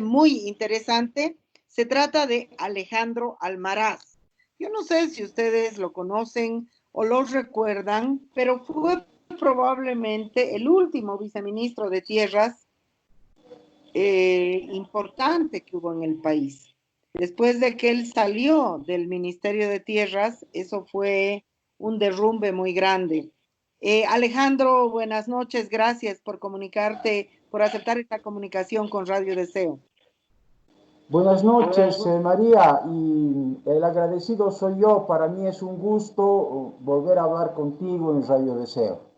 muy interesante. Se trata de Alejandro Almaraz. Yo no sé si ustedes lo conocen o lo recuerdan, pero fue probablemente el último viceministro de Tierras importante que hubo en el país. Después de que él salió del Ministerio de Tierras, eso fue un derrumbe muy grande. Alejandro, buenas noches, gracias por comunicarte, por aceptar esta comunicación con Radio Deseo. Buenas noches, María, y el agradecido soy yo. Para mí es un gusto volver a hablar contigo en Radio Deseo.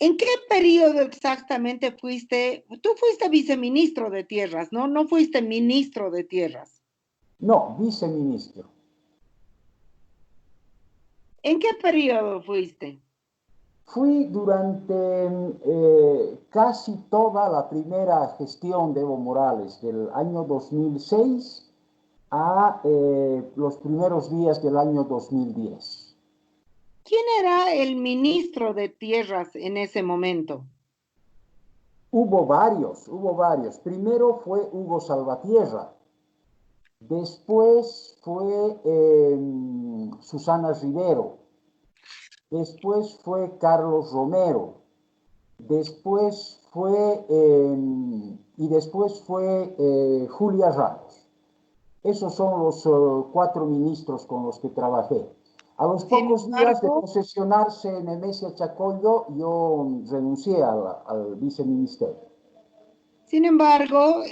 ¿En qué periodo exactamente fuiste? Tú fuiste viceministro de Tierras, ¿no? No fuiste ministro de Tierras. No, viceministro. ¿En qué periodo fuiste? Fui durante casi toda la primera gestión de Evo Morales, del año 2006 a los primeros días del año 2010. ¿Quién era el ministro de Tierras en ese momento? Hubo varios. Primero fue Hugo Salvatierra, después fue Susana Rivero, después fue Carlos Romero, después fue Julia Ramos. Esos son los 4 ministros con los que trabajé. A los Sin pocos días de embargo, posesionarse Nemesia Chacollo, yo renuncié al viceministerio. sin embargo,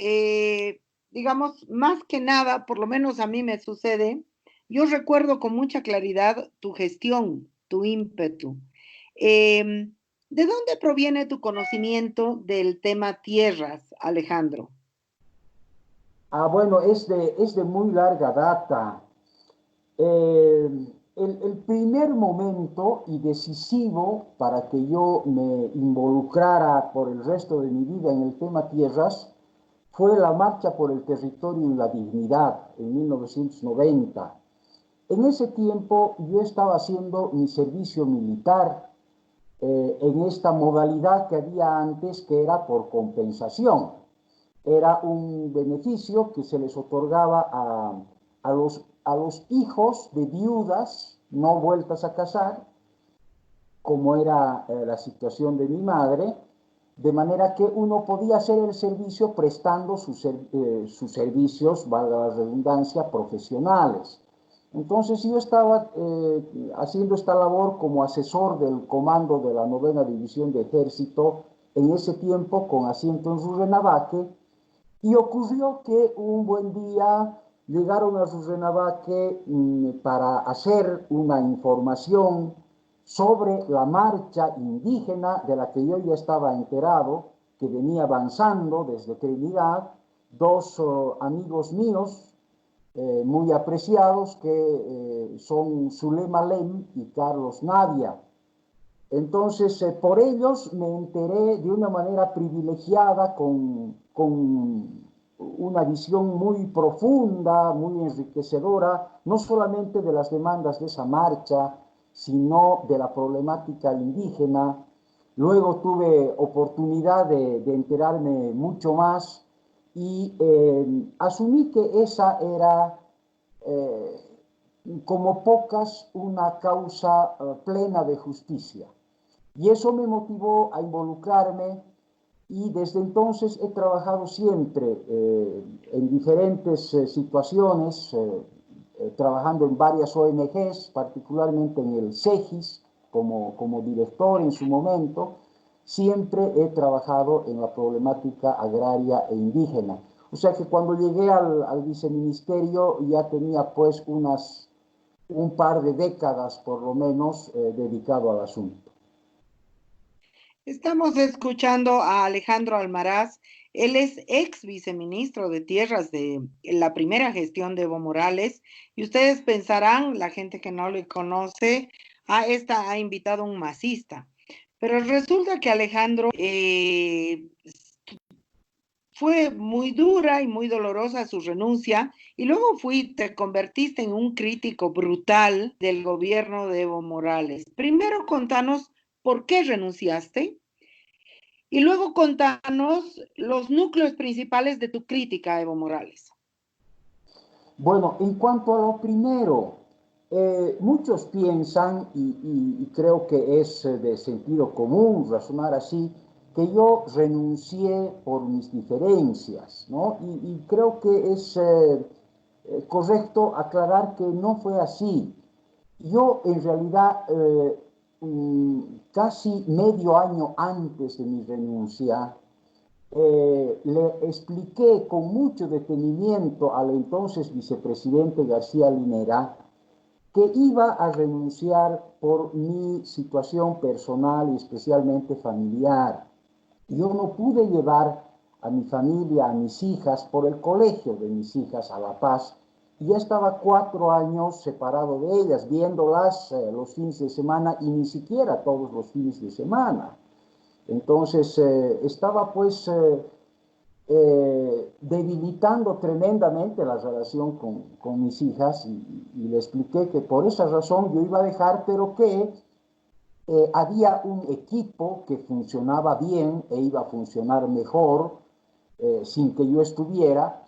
digamos, más que nada, por lo menos a mí me sucede, yo recuerdo con mucha claridad tu gestión, tu ímpetu. Eh, ¿De dónde proviene tu conocimiento del tema tierras, Alejandro? Bueno, es de muy larga data. Eh, el primer momento y decisivo para que yo me involucrara por el resto de mi vida en el tema tierras fue la Marcha por el Territorio y la Dignidad en 1990. En ese tiempo yo estaba haciendo mi servicio militar en esta modalidad que había antes, que era por compensación. Era un beneficio que se les otorgaba a los hijos de viudas no vueltas a casar, como era la situación de mi madre, de manera que uno podía hacer el servicio prestando sus servicios, valga la redundancia, profesionales. Entonces yo estaba haciendo esta labor como asesor del comando de la 9ª División de Ejército, en ese tiempo con asiento en Rurrenabaque, y ocurrió que un buen día llegaron a Rurrenabaque para hacer una información sobre la marcha indígena de la que yo ya estaba enterado, que venía avanzando desde Trinidad, 2 amigos míos muy apreciados que son Zulema Lem y Carlos Navia. Entonces, por ellos me enteré de una manera privilegiada, con una visión muy profunda, muy enriquecedora, no solamente de las demandas de esa marcha, sino de la problemática indígena. Luego tuve oportunidad de enterarme mucho más y asumí que esa era como pocas una causa plena de justicia. Y eso me motivó a involucrarme y desde entonces he trabajado siempre en diferentes situaciones, trabajando en varias ONGs, particularmente en el CEGIS, como director en su momento. Siempre he trabajado en la problemática agraria e indígena. O sea que cuando llegué al viceministerio ya tenía pues un par de décadas por lo menos dedicado al asunto. Estamos escuchando a Alejandro Almaraz. Él es ex viceministro de Tierras de la primera gestión de Evo Morales. Y ustedes pensarán, la gente que no le conoce, esta ha invitado a un masista. Pero resulta que Alejandro fue muy dura y muy dolorosa su renuncia y luego te convertiste en un crítico brutal del gobierno de Evo Morales. Primero contanos por qué renunciaste. Y luego contanos los núcleos principales de tu crítica a Evo Morales. Bueno, en cuanto a lo primero, muchos piensan, y creo que es de sentido común razonar así, que yo renuncié por mis diferencias, ¿no? Y creo que es correcto aclarar que no fue así. Yo en realidad, casi medio año antes de mi renuncia, le expliqué con mucho detenimiento al entonces vicepresidente García Linera que iba a renunciar por mi situación personal y especialmente familiar. Yo no pude llevar a mi familia, a mis hijas, por el colegio de mis hijas a La Paz, y ya estaba 4 años separado de ellas, viéndolas los fines de semana y ni siquiera todos los fines de semana. Entonces estaba pues debilitando tremendamente la relación con mis hijas y le expliqué que por esa razón yo iba a dejar, pero que había un equipo que funcionaba bien e iba a funcionar mejor sin que yo estuviera,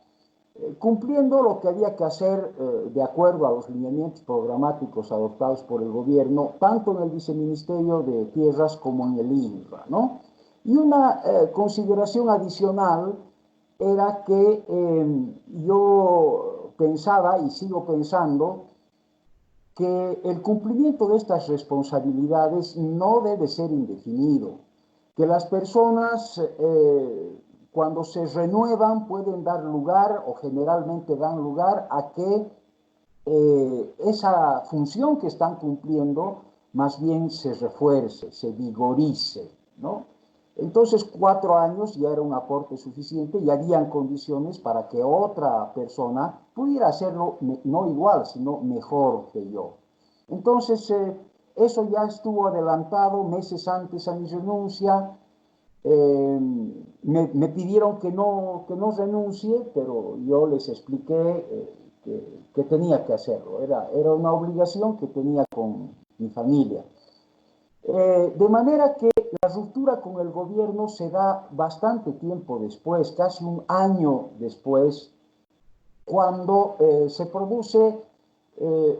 cumpliendo lo que había que hacer de acuerdo a los lineamientos programáticos adoptados por el gobierno, tanto en el Viceministerio de Tierras como en el INRA, ¿no? Y una consideración adicional era que yo pensaba y sigo pensando que el cumplimiento de estas responsabilidades no debe ser indefinido, que las personas cuando se renuevan pueden dar lugar o generalmente dan lugar a que esa función que están cumpliendo más bien se refuerce, se vigorice, ¿no? Entonces 4 años ya era un aporte suficiente y habían condiciones para que otra persona pudiera hacerlo no igual, sino mejor que yo. Entonces eso ya estuvo adelantado meses antes a mi renuncia. Me pidieron que no renuncie, pero yo les expliqué que tenía que hacerlo. Era una obligación que tenía con mi familia. De manera que la ruptura con el gobierno se da bastante tiempo después, casi un año después, cuando se produce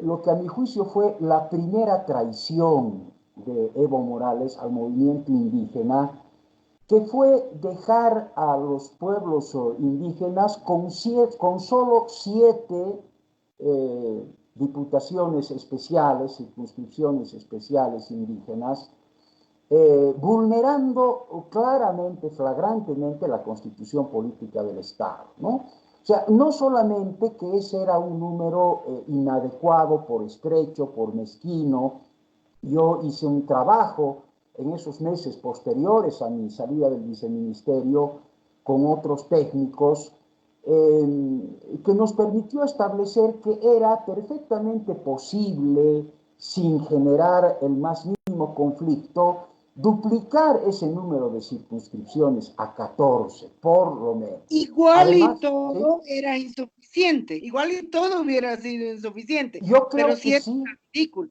lo que a mi juicio fue la primera traición de Evo Morales al movimiento indígena, que fue dejar a los pueblos indígenas con solo 7 diputaciones especiales, circunscripciones especiales indígenas, vulnerando claramente, flagrantemente la constitución política del Estado, ¿no? O sea, no solamente que ese era un número inadecuado, por estrecho, por mezquino. Yo hice un trabajo en esos meses posteriores a mi salida del viceministerio con otros técnicos que nos permitió establecer que era perfectamente posible, sin generar el más mínimo conflicto, duplicar ese número de circunscripciones a 14, por lo menos. Igual y Además, ¿sí? todo era insuficiente, igual y todo hubiera sido insuficiente, Yo pero creo que sí era sí, ridículo.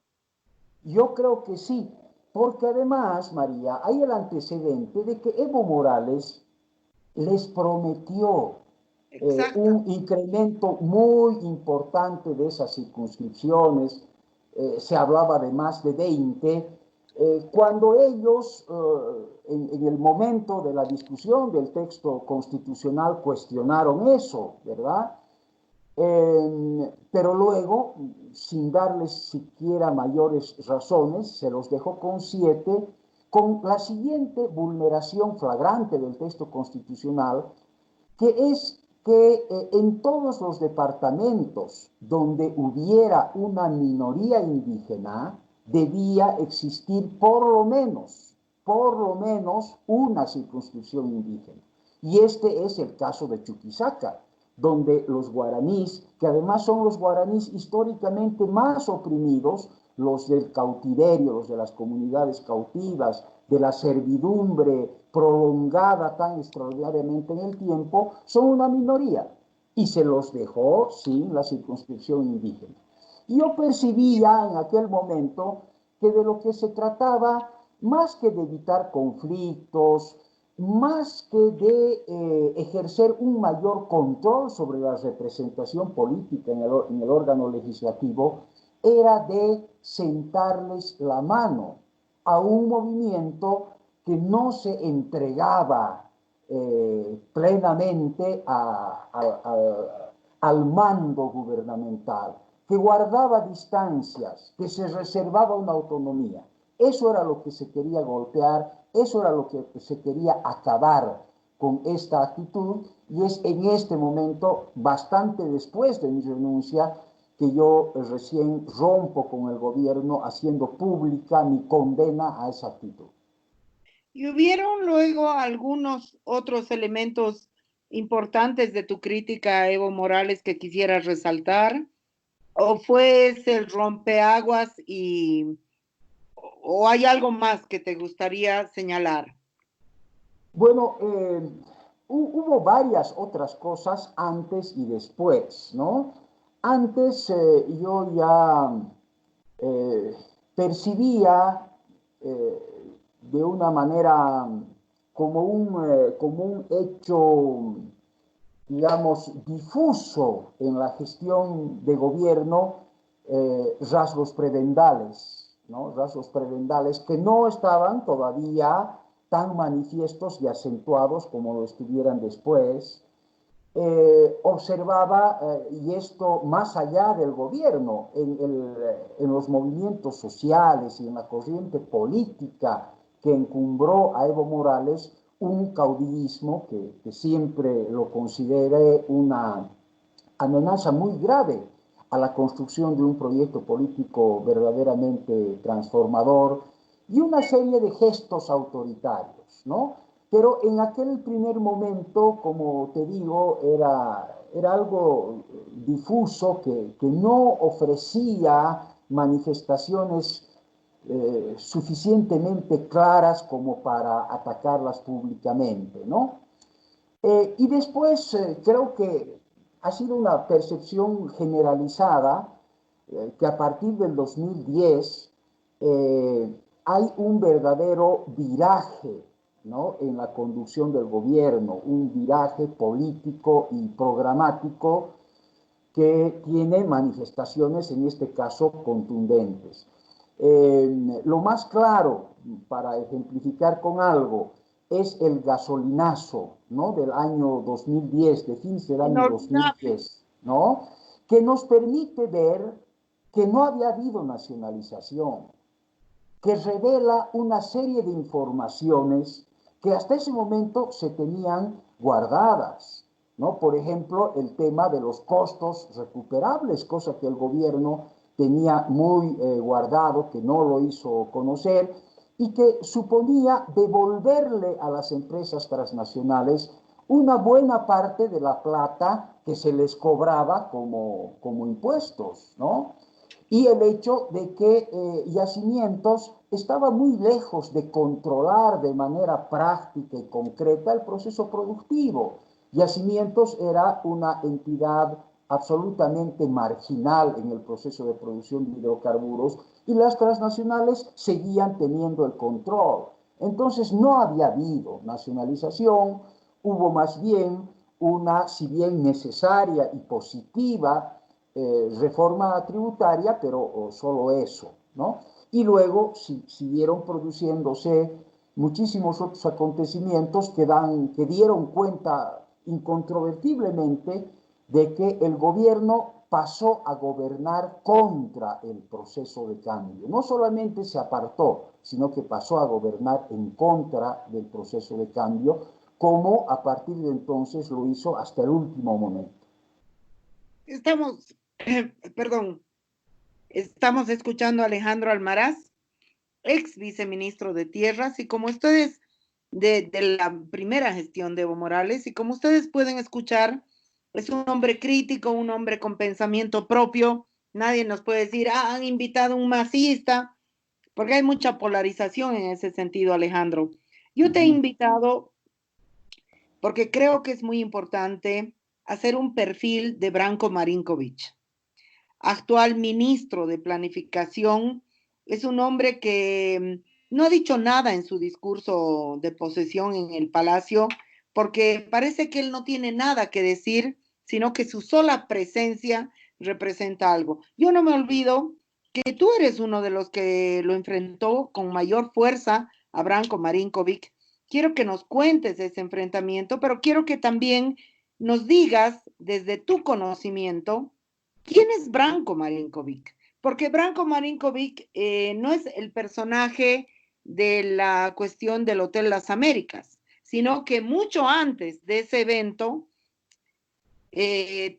yo creo que sí, porque además, María, hay el antecedente de que Evo Morales les prometió Exacto. un incremento muy importante de esas circunscripciones, se hablaba de más de 20, cuando ellos, en el momento de la discusión del texto constitucional, cuestionaron eso, ¿verdad? Pero luego, sin darles siquiera mayores razones, se los dejó con 7, con la siguiente vulneración flagrante del texto constitucional, que es que en todos los departamentos donde hubiera una minoría indígena, debía existir por lo menos una circunscripción indígena. Y este es el caso de Chuquisaca, donde los guaraníes, que además son los guaraníes históricamente más oprimidos, los del cautiverio, los de las comunidades cautivas, de la servidumbre prolongada tan extraordinariamente en el tiempo, son una minoría y se los dejó sin la circunscripción indígena. Y yo percibía en aquel momento que de lo que se trataba, más que de evitar conflictos, más que de ejercer un mayor control sobre la representación política en el órgano legislativo, era de sentarles la mano a un movimiento que no se entregaba plenamente al mando gubernamental, que guardaba distancias, que se reservaba una autonomía. Eso era lo que se quería golpear, eso era lo que se quería acabar con esta actitud, y es en este momento, bastante después de mi renuncia, que yo recién rompo con el gobierno haciendo pública mi condena a esa actitud. ¿Y hubieron luego algunos otros elementos importantes de tu crítica a Evo Morales que quisieras resaltar? ¿O fue ese el rompeaguas o hay algo más que te gustaría señalar? Bueno, hubo varias otras cosas antes y después, ¿no? Antes yo ya eh, percibía de una manera como un hecho, digamos, difuso en la gestión de gobierno, rasgos prebendales, ¿no? Rasgos prebendales que no estaban todavía tan manifiestos y acentuados como lo estuvieran después. Observaba, y esto más allá del gobierno, en los movimientos sociales y en la corriente política que encumbró a Evo Morales, un caudillismo que siempre lo consideré una amenaza muy grave a la construcción de un proyecto político verdaderamente transformador, y una serie de gestos autoritarios, ¿no? Pero en aquel primer momento, como te digo, era algo difuso que no ofrecía manifestaciones suficientemente claras como para atacarlas públicamente, ¿no? Y después creo que ha sido una percepción generalizada que a partir del 2010 hay un verdadero viraje, ¿no?, en la conducción del gobierno, un viraje político y programático que tiene manifestaciones, en este caso, contundentes. Lo más claro, para ejemplificar con algo, es el gasolinazo, ¿no?, del año 2010, de fines del año Inolvidable. 2010, ¿no?, que nos permite ver que no había habido nacionalización, que revela una serie de informaciones que hasta ese momento se tenían guardadas, ¿no? Por ejemplo, el tema de los costos recuperables, cosa que el gobierno tenía muy guardado, que no lo hizo conocer, y que suponía devolverle a las empresas transnacionales una buena parte de la plata que se les cobraba como impuestos, ¿no? Y el hecho de que Yacimientos estaba muy lejos de controlar de manera práctica y concreta el proceso productivo. Yacimientos era una entidad absolutamente marginal en el proceso de producción de hidrocarburos, y las transnacionales seguían teniendo el control. Entonces no había habido nacionalización, hubo más bien una, si bien necesaria y positiva, reforma tributaria, pero solo eso, ¿no? Y luego siguieron produciéndose muchísimos otros acontecimientos que dieron cuenta incontrovertiblemente de que el gobierno pasó a gobernar contra el proceso de cambio. No solamente se apartó, sino que pasó a gobernar en contra del proceso de cambio, como a partir de entonces lo hizo hasta el último momento. Estamos, perdón, estamos escuchando a Alejandro Almaraz, ex viceministro de Tierras, y como ustedes, de la primera gestión de Evo Morales, y como ustedes pueden escuchar, es un hombre crítico, un hombre con pensamiento propio. Nadie nos puede decir, ah, han invitado a un masista, porque hay mucha polarización en ese sentido, Alejandro. Yo te he invitado porque creo que es muy importante hacer un perfil de Branko Marinkovic, actual ministro de Planificación. Es un hombre que no ha dicho nada en su discurso de posesión en el Palacio, porque parece que él no tiene nada que decir, sino que su sola presencia representa algo. Yo no me olvido que tú eres uno de los que lo enfrentó con mayor fuerza a Branko Marinkovic. Quiero que nos cuentes ese enfrentamiento, pero quiero que también nos digas desde tu conocimiento quién es Branko Marinkovic, porque Branko Marinkovic no es el personaje de la cuestión del Hotel Las Américas, sino que mucho antes de ese evento,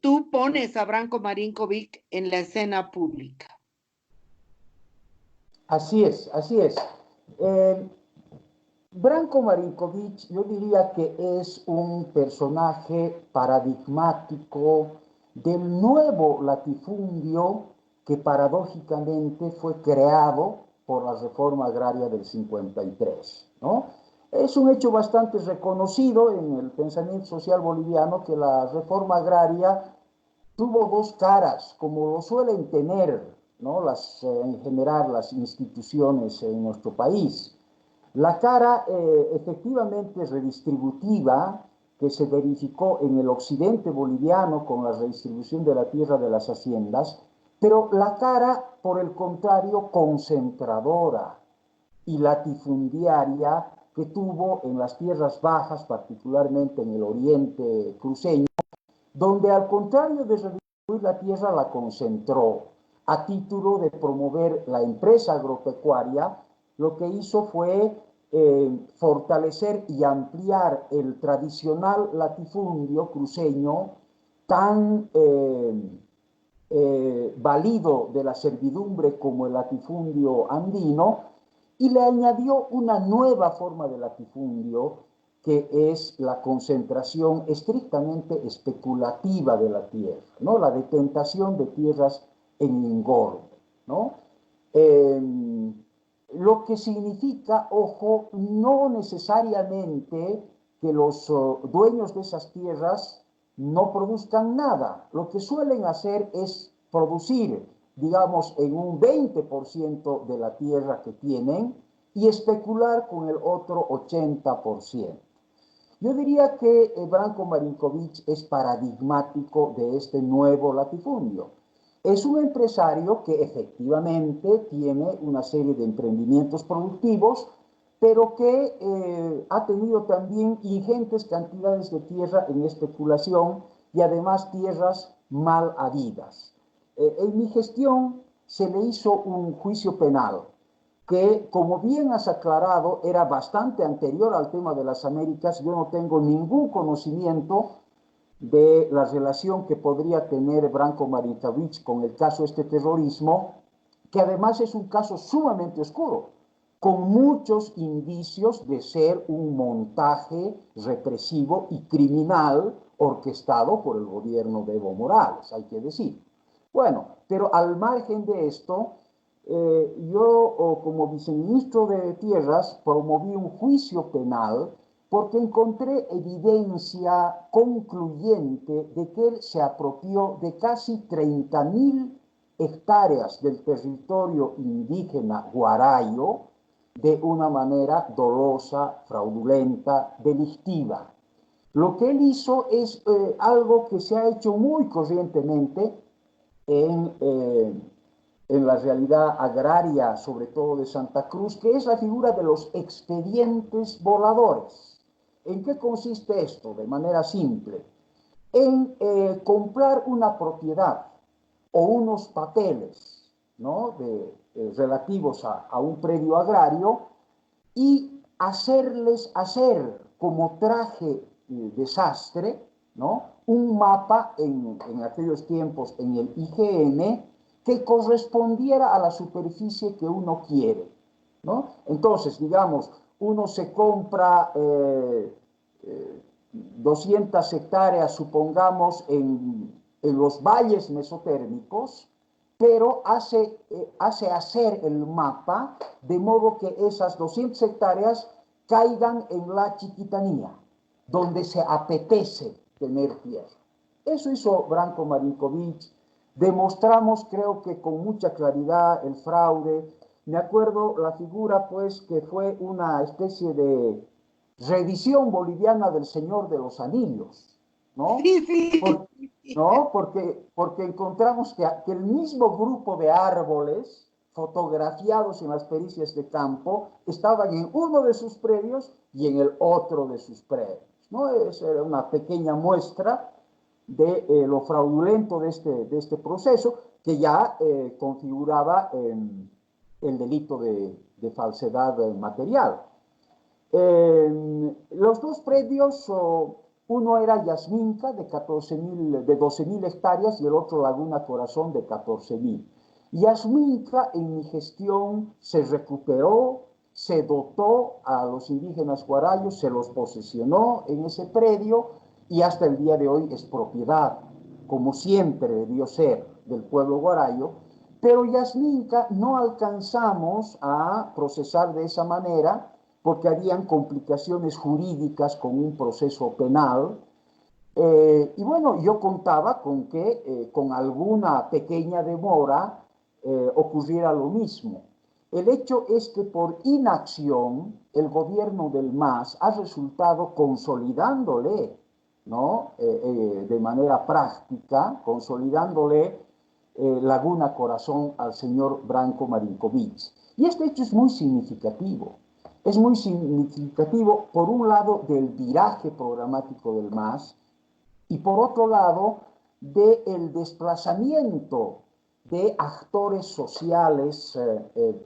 tú pones a Branko Marinkovic en la escena pública. Así es, así es. Eh, Branko Marinkovic, yo diría que es un personaje paradigmático del nuevo latifundio que paradójicamente fue creado por la reforma agraria del 53, ¿no? Es un hecho bastante reconocido en el pensamiento social boliviano que la reforma agraria tuvo dos caras, como lo suelen tener, ¿no? En general las instituciones en nuestro país. La cara efectivamente redistributiva que se verificó en el occidente boliviano con la redistribución de la tierra de las haciendas, pero la cara, por el contrario, concentradora y latifundiaria que tuvo en las tierras bajas, particularmente en el oriente cruceño, donde al contrario de redistribuir la tierra, la concentró a título de promover la empresa agropecuaria. Lo que hizo fue fortalecer y ampliar el tradicional latifundio cruceño tan valido de la servidumbre como el latifundio andino, y le añadió una nueva forma de latifundio que es la concentración estrictamente especulativa de la tierra, ¿no? La detentación de tierras en engorde, ¿no? Lo que significa, ojo, no necesariamente que los dueños de esas tierras no produzcan nada. Lo que suelen hacer es producir, digamos, en un 20% de la tierra que tienen y especular con el otro 80%. Yo diría que Branko Marinkovic es paradigmático de este nuevo latifundio. Es un empresario que efectivamente tiene una serie de emprendimientos productivos, pero que ha tenido también ingentes cantidades de tierra en especulación y además tierras mal habidas. En mi gestión se le hizo un juicio penal que, como bien has aclarado, era bastante anterior al tema de las Américas. Yo no tengo ningún conocimiento de la relación que podría tener Branko Marinkovic con el caso este terrorismo, que además es un caso sumamente oscuro, con muchos indicios de ser un montaje represivo y criminal orquestado por el gobierno de Evo Morales, hay que decir. Bueno, pero al margen de esto, yo como viceministro de Tierras promoví un juicio penal porque encontré evidencia concluyente de que él se apropió de casi 30.000 hectáreas del territorio indígena guarayo de una manera dolosa, fraudulenta, delictiva. Lo que él hizo es algo que se ha hecho muy corrientemente en, eh, en la realidad agraria, sobre todo de Santa Cruz, que es la figura de los expedientes voladores. ¿En qué consiste esto? De manera simple, en comprar una propiedad o unos papeles, ¿no? Relativos a un predio agrario y hacerles hacer como traje desastre, ¿no? Un mapa en aquellos tiempos en el IGN que correspondiera a la superficie que uno quiere, ¿no? Entonces, digamos, uno se compra 200 hectáreas, supongamos, en los valles mesotérmicos, pero hace hacer el mapa de modo que esas 200 hectáreas caigan en la Chiquitanía, donde se apetece tener tierra. Eso hizo Branko Marinkovic. Demostramos, creo que con mucha claridad, el fraude. me acuerdo la figura, pues, que fue una especie de reedición boliviana del Señor de los Anillos, ¿no? Sí, sí, Por, sí. ¿No? Porque encontramos que el mismo grupo de árboles fotografiados en las pericias de campo estaban en uno de sus predios y en el otro de sus predios, ¿no? Esa era una pequeña muestra de lo fraudulento de este proceso que ya configuraba el delito de falsedad material. Los dos predios, uno era Yasminca de 12.000 hectáreas y el otro Laguna Corazón de 14.000. Yasminca en mi gestión se recuperó, se dotó a los indígenas guarayos, se los posesionó en ese predio y hasta el día de hoy es propiedad, como siempre debió ser, del pueblo guarayo. Pero Yasminca no alcanzamos a procesar de esa manera porque habían complicaciones jurídicas con un proceso penal. Y bueno, yo contaba con que con alguna pequeña demora ocurriera lo mismo. El hecho es que por inacción el gobierno del MAS ha resultado consolidándole, ¿no? De manera práctica, consolidándole Laguna Corazón al señor Branko Marinkovic. Y este hecho es muy significativo. Es muy significativo, por un lado, del viraje programático del MAS y por otro lado, del desplazamiento de actores sociales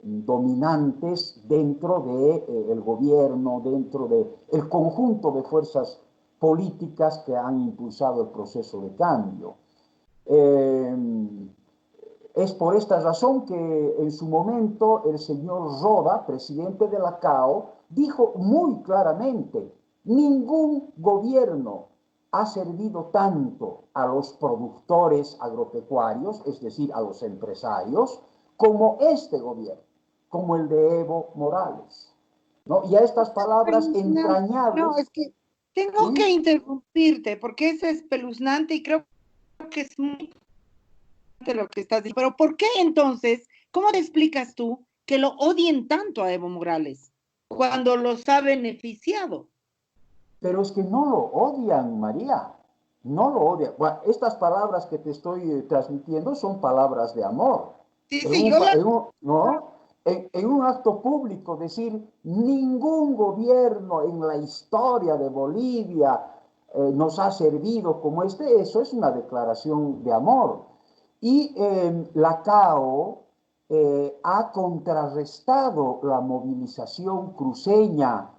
dominantes dentro del gobierno, dentro del conjunto de fuerzas políticas que han impulsado el proceso de cambio. Es por esta razón que en su momento el señor Roda, presidente de la CAO, dijo muy claramente, ningún gobierno ha servido tanto a los productores agropecuarios, es decir, a los empresarios, como este gobierno, como el de Evo Morales, ¿no? Y a estas palabras No, entrañables, es que tengo que ¿sí? interrumpirte porque es espeluznante y creo que es muy de lo que estás diciendo. Pero ¿por qué entonces, cómo te explicas tú que lo odien tanto a Evo Morales cuando los ha beneficiado? Pero es que no lo odian, María, no lo odian. Bueno, estas palabras que te estoy transmitiendo son palabras de amor. Sí, sí, yo la... ¿No? En un acto público decir, ningún gobierno en la historia de Bolivia nos ha servido como este, eso es una declaración de amor. Y la CAO ha contrarrestado la movilización cruceña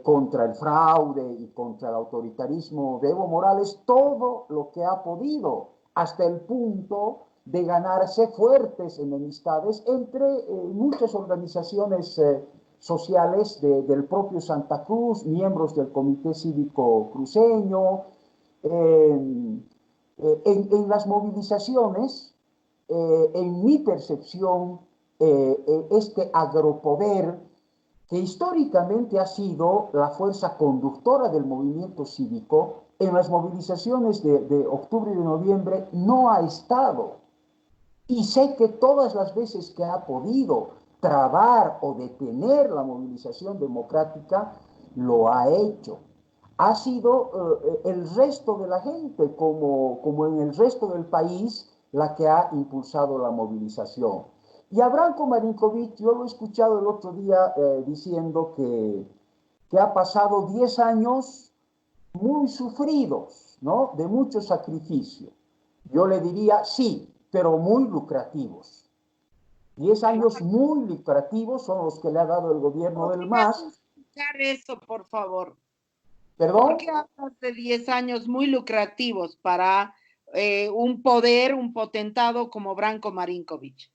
contra el fraude y contra el autoritarismo de Evo Morales todo lo que ha podido, hasta el punto de ganarse fuertes enemistades entre muchas organizaciones sociales del propio Santa Cruz, miembros del Comité Cívico Cruceño. En las movilizaciones, en mi percepción, este agropoder que históricamente ha sido la fuerza conductora del movimiento cívico, en las movilizaciones de octubre y de noviembre no ha estado. Y sé que todas las veces que ha podido trabar o detener la movilización democrática, lo ha hecho. Ha sido el resto de la gente, como en el resto del país, la que ha impulsado la movilización. Y a Branko Marinkovic, yo lo he escuchado el otro día diciendo que ha pasado 10 años muy sufridos, ¿no? De mucho sacrificio. Yo le diría, sí, pero muy lucrativos. 10 años muy lucrativos son los que le ha dado el gobierno ¿Por del qué me MAS. haces escuchar eso, por favor? ¿Por ¿Perdón? qué hablas de 10 años muy lucrativos para un poder, un potentado como Branko Marinkovic?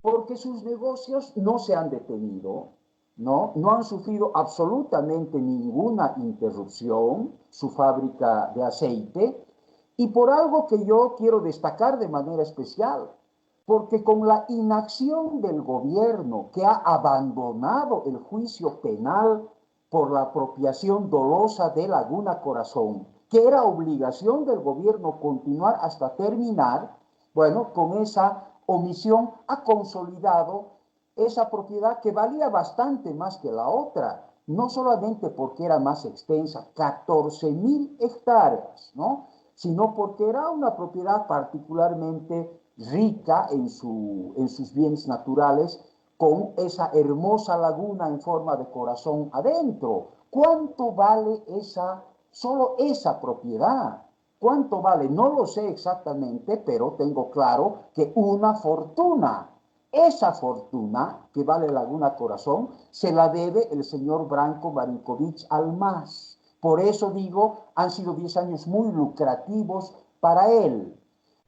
Porque sus negocios no se han detenido, ¿no? No han sufrido absolutamente ninguna interrupción, su fábrica de aceite, y por algo que yo quiero destacar de manera especial, porque con la inacción del gobierno que ha abandonado el juicio penal por la apropiación dolosa de Laguna Corazón, que era obligación del gobierno continuar hasta terminar, bueno, con esa omisión ha consolidado esa propiedad que valía bastante más que la otra, no solamente porque era más extensa, 14.000 hectáreas, ¿no? Sino porque era una propiedad particularmente rica en sus bienes naturales, con esa hermosa laguna en forma de corazón adentro. ¿Cuánto vale solo esa propiedad? ¿Cuánto vale? No lo sé exactamente, pero tengo claro que una fortuna. Esa fortuna que vale Laguna Corazón se la debe el señor Branko Marinkovic al MAS. Por eso digo, han sido 10 años muy lucrativos para él.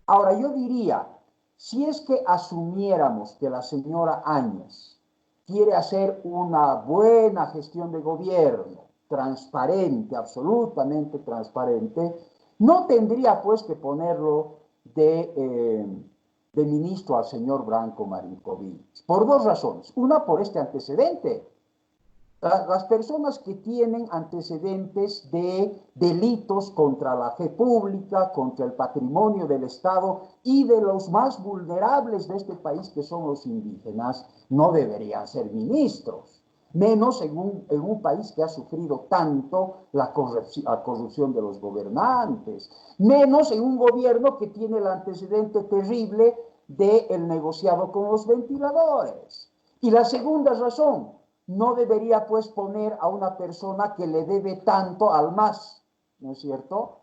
Ahora yo diría, si es que asumiéramos que la señora Áñez quiere hacer una buena gestión de gobierno, transparente, absolutamente transparente, no tendría pues que ponerlo de ministro al señor Branko Marinkovic, por dos razones. Una, por este antecedente. Las personas que tienen antecedentes de delitos contra la fe pública, contra el patrimonio del Estado y de los más vulnerables de este país, que son los indígenas, no deberían ser ministros, menos en un país que ha sufrido tanto la corrupción de los gobernantes, menos en un gobierno que tiene el antecedente terrible del negociado con los ventiladores. Y la segunda razón, no debería pues poner a una persona que le debe tanto al MAS, ¿no es cierto?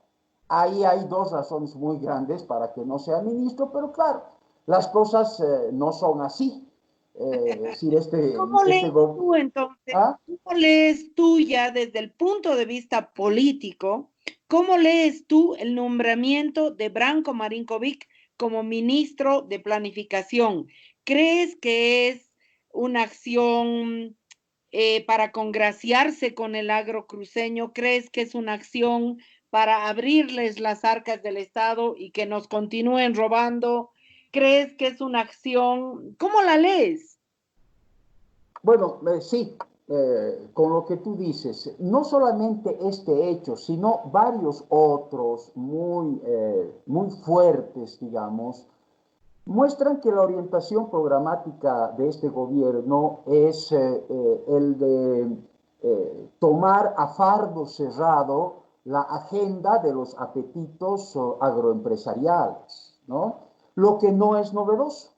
Ahí hay dos razones muy grandes para que no sea ministro, pero claro, las cosas no son así. Es decir, ¿Cómo lees tú entonces? ¿Ah? ¿Cómo lees tú ya desde el punto de vista político? ¿Cómo lees tú el nombramiento de Branko Marinkovic como ministro de Planificación? ¿Crees que es una acción para congraciarse con el agro cruceño? ¿Crees que es una acción para abrirles las arcas del Estado y que nos continúen robando? ¿Crees que es una acción? ¿Cómo la lees? Bueno, sí, con lo que tú dices, no solamente este hecho, sino varios otros muy fuertes, digamos, muestran que la orientación programática de este gobierno es el de tomar a fardo cerrado la agenda de los apetitos agroempresariales, ¿no? Lo que no es novedoso.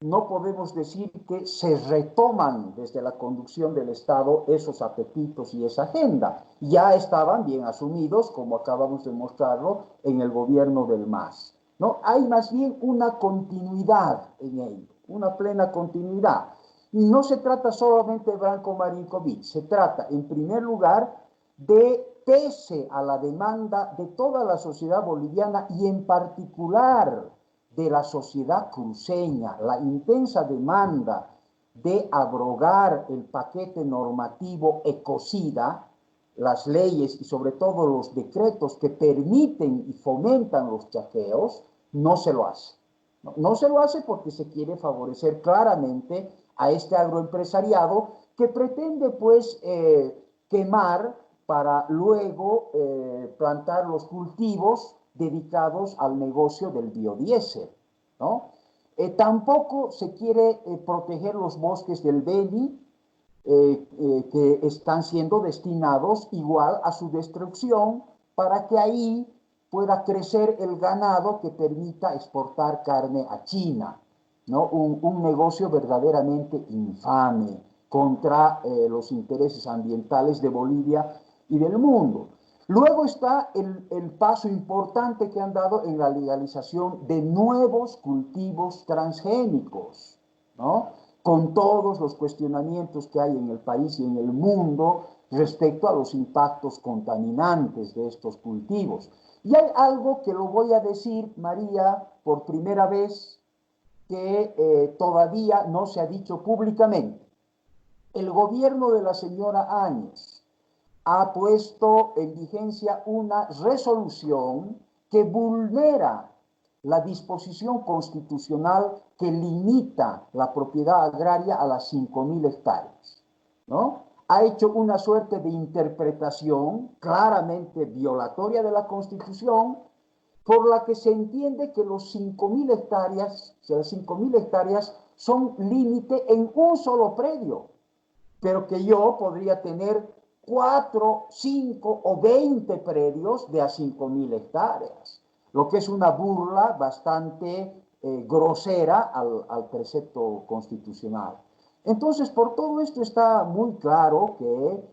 No podemos decir que se retoman desde la conducción del Estado esos apetitos y esa agenda. Ya estaban bien asumidos, como acabamos de mostrarlo, en el gobierno del MAS. ¿No? Hay más bien una continuidad en ello, una plena continuidad. Y no se trata solamente de Branko Marinkovic, se trata, en primer lugar, de, pese a la demanda de toda la sociedad boliviana y en particular de la sociedad cruceña, la intensa demanda de abrogar el paquete normativo ecocida, las leyes y sobre todo los decretos que permiten y fomentan los chaqueos, no se lo hace. No se lo hace porque se quiere favorecer claramente a este agroempresariado que pretende pues quemar para luego plantar los cultivos dedicados al negocio del biodiesel, ¿no? Tampoco se quiere proteger los bosques del Beni, que están siendo destinados igual a su destrucción para que ahí pueda crecer el ganado que permita exportar carne a China, ¿no? Un negocio verdaderamente infame contra los intereses ambientales de Bolivia y del mundo. Luego está el paso importante que han dado en la legalización de nuevos cultivos transgénicos, ¿no? Con todos los cuestionamientos que hay en el país y en el mundo respecto a los impactos contaminantes de estos cultivos. Y hay algo que lo voy a decir, María, por primera vez, que todavía no se ha dicho públicamente. El gobierno de la señora Áñez ha puesto en vigencia una resolución que vulnera la disposición constitucional que limita la propiedad agraria a las 5.000 hectáreas, ¿no? Ha hecho una suerte de interpretación claramente violatoria de la Constitución, por la que se entiende que los 5.000 hectáreas, o sea, las 5.000 hectáreas son límite en un solo predio, pero que yo podría tener 4, 5 o 20 predios de a 5.000 hectáreas, lo que es una burla bastante grosera al precepto constitucional. Entonces, por todo esto está muy claro que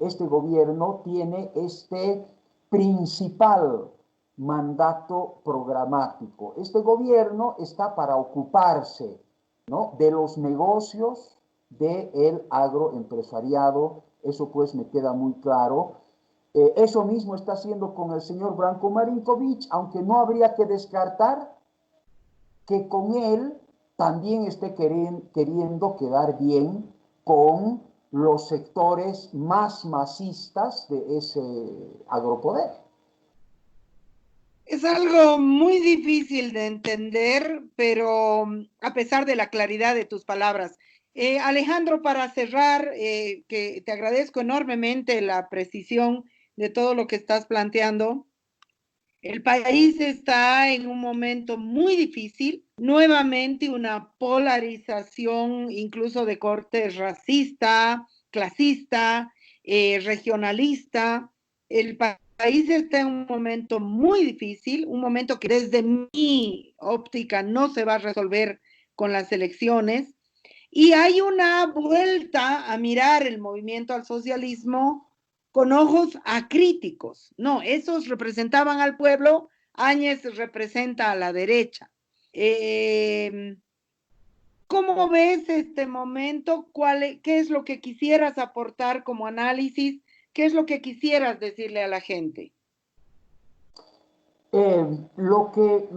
este gobierno tiene este principal mandato programático. Este gobierno está para ocuparse, ¿no?, de los negocios del agroempresariado. Eso pues me queda muy claro. Eso mismo está haciendo con el señor Branko Marinkovic, aunque no habría que descartar que con él también esté queriendo quedar bien con los sectores más masistas de ese agropoder. Es algo muy difícil de entender, pero a pesar de la claridad de tus palabras. Alejandro, para cerrar, que te agradezco enormemente la precisión de todo lo que estás planteando. El país está en un momento muy difícil, nuevamente una polarización incluso de corte racista, clasista, regionalista. El país está en un momento muy difícil, un momento que desde mi óptica no se va a resolver con las elecciones. Y hay una vuelta a mirar el movimiento al socialismo con ojos acríticos. No, esos representaban al pueblo, Áñez representa a la derecha. ¿Cómo ves este momento? ¿Qué es lo que quisieras aportar como análisis? ¿Qué es lo que quisieras decirle a la gente? Lo que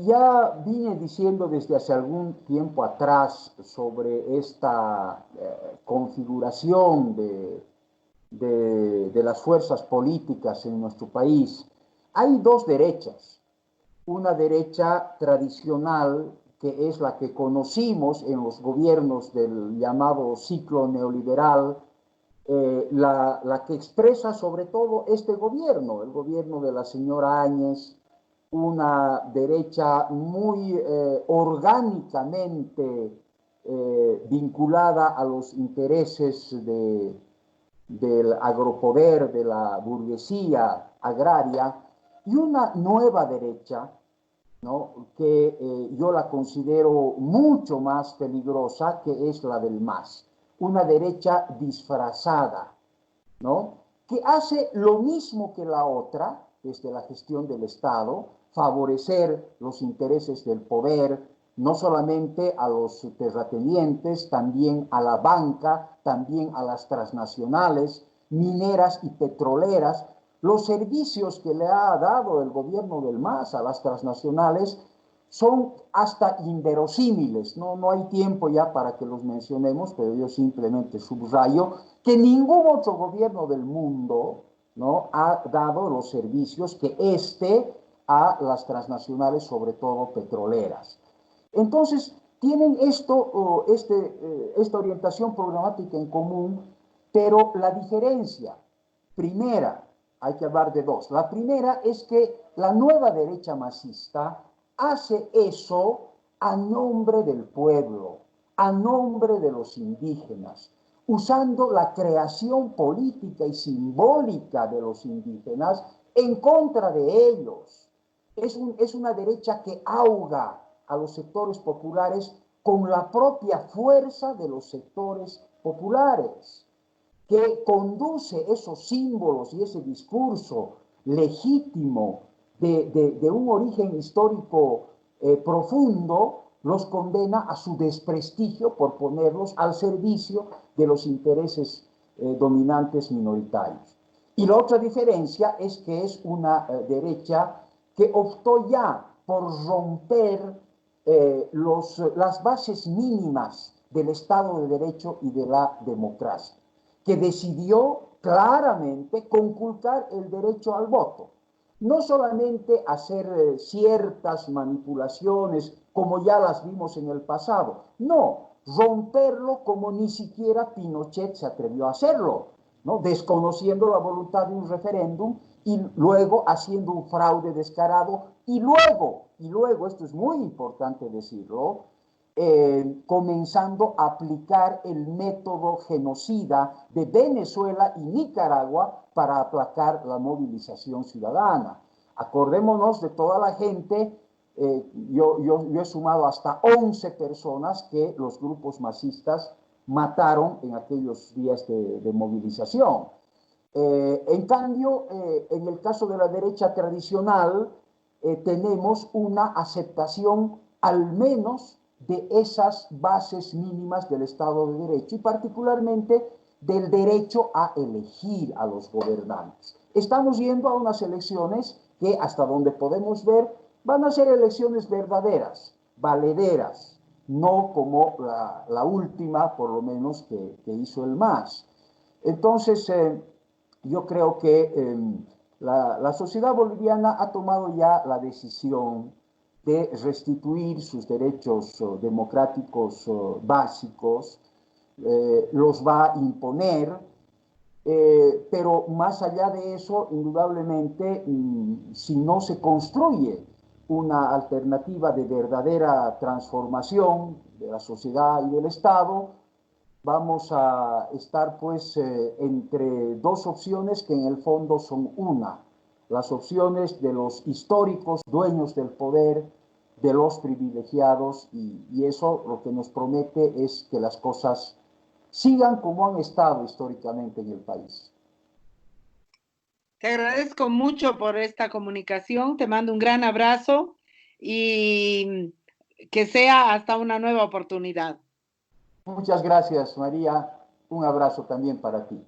ya vine diciendo desde hace algún tiempo atrás sobre esta configuración de las fuerzas políticas en nuestro país, hay dos derechas. Una derecha tradicional, que es la que conocimos en los gobiernos del llamado ciclo neoliberal, la que expresa sobre todo este gobierno, el gobierno de la señora Áñez, una derecha muy orgánicamente vinculada a los intereses del agropoder, de la burguesía agraria, y una nueva derecha, ¿no?, que yo la considero mucho más peligrosa, que es la del MAS, una derecha disfrazada, ¿no?, que hace lo mismo que la otra desde la gestión del Estado, favorecer los intereses del poder, no solamente a los terratenientes, también a la banca, también a las transnacionales, mineras y petroleras. Los servicios que le ha dado el gobierno del MAS a las transnacionales son hasta inverosímiles. No hay tiempo ya para que los mencionemos, pero yo simplemente subrayo que ningún otro gobierno del mundo, ¿no?, ha dado los servicios que a las transnacionales, sobre todo petroleras. Entonces, tienen esta orientación programática en común, pero la diferencia, primera, hay que hablar de dos. La primera es que la nueva derecha masista hace eso a nombre del pueblo, a nombre de los indígenas, usando la creación política y simbólica de los indígenas en contra de ellos. Es una derecha que ahoga a los sectores populares con la propia fuerza de los sectores populares, que conduce esos símbolos y ese discurso legítimo de un origen histórico profundo, los condena a su desprestigio por ponerlos al servicio de los intereses dominantes minoritarios. Y la otra diferencia es que es una derecha que optó ya por romper las bases mínimas del Estado de Derecho y de la democracia, que decidió claramente conculcar el derecho al voto. No solamente hacer ciertas manipulaciones como ya las vimos en el pasado, no, romperlo como ni siquiera Pinochet se atrevió a hacerlo, ¿no?, desconociendo la voluntad de un referéndum y luego haciendo un fraude descarado y luego, esto es muy importante decirlo, comenzando a aplicar el método genocida de Venezuela y Nicaragua para aplacar la movilización ciudadana. Acordémonos de toda la gente, yo he sumado hasta 11 personas que los grupos masistas mataron en aquellos días de movilización. En cambio, en el caso de la derecha tradicional, tenemos una aceptación al menos de esas bases mínimas del Estado de Derecho y particularmente del derecho a elegir a los gobernantes. Estamos yendo a unas elecciones que, hasta donde podemos ver, van a ser elecciones verdaderas, valederas, no como la última, por lo menos, que hizo el MAS. Entonces, yo creo que la sociedad boliviana ha tomado ya la decisión de restituir sus derechos democráticos básicos, los va a imponer, pero más allá de eso, indudablemente, si no se construye una alternativa de verdadera transformación de la sociedad y del Estado, vamos a estar pues entre dos opciones que en el fondo son una. Las opciones de los históricos dueños del poder, de los privilegiados, y eso lo que nos promete es que las cosas sigan como han estado históricamente en el país. Te agradezco mucho por esta comunicación, te mando un gran abrazo y que sea hasta una nueva oportunidad. Muchas gracias, María. Un abrazo también para ti.